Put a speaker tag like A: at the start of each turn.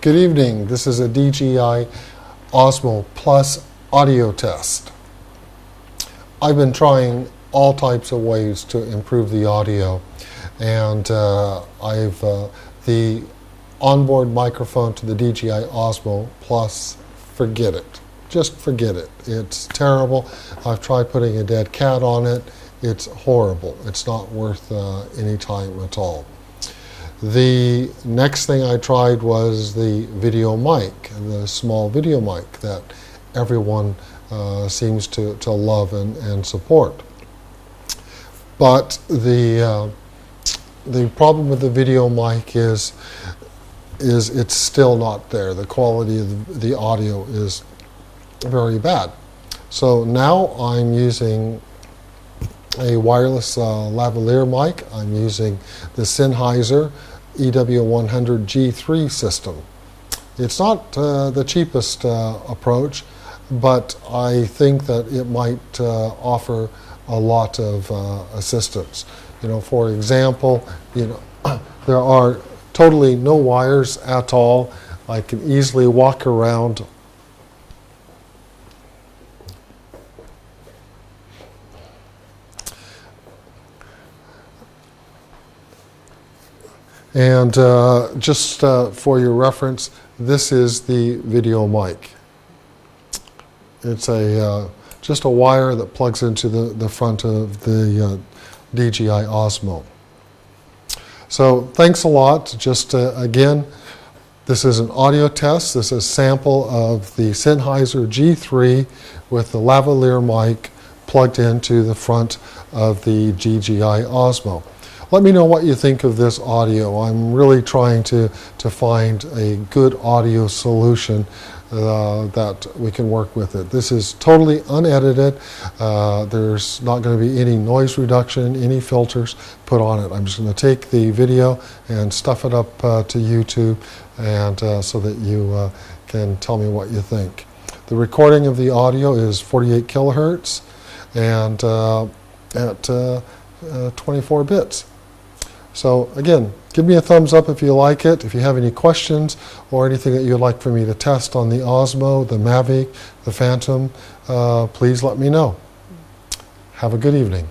A: Good evening. This is a DJI OSMO Plus audio test. I've been trying all types of ways to improve the audio, and the onboard microphone to the DJI OSMO Plus, forget it. Just forget it. It's terrible. I've tried putting a dead cat on it. It's horrible. It's not worth any time at all. The next thing I tried was the video mic, the small video mic that everyone seems to love and support. But the problem with the video mic is it's still not there. The quality of the audio is very bad. So now I'm using a wireless lavalier mic. I'm using the Senheiser EW100 G3 system. It's not the cheapest approach, but I think that it might offer a lot of assistance. You know, for example, there are totally no wires at all. I can easily walk around and just for your reference, this is the video mic. It's just a wire that plugs into the front of the DJI OSMO. So thanks a lot. Just again, this is an audio test. This is a sample of the Senheiser G3 with the lavalier mic plugged into the front of the DJI OSMO. Let me know what you think of this audio. I'm really trying to find a good audio solution that we can work with it. This is totally unedited. There's not going to be any noise reduction, any filters put on it. I'm just going to take the video and stuff it up to YouTube, and so that you can tell me what you think. The recording of the audio is 48 kilohertz and at 24 bits. So again, give me a thumbs up if you like it. If you have any questions or anything that you'd like for me to test on the Osmo, the Mavic, the Phantom, please let me know. Have a good evening.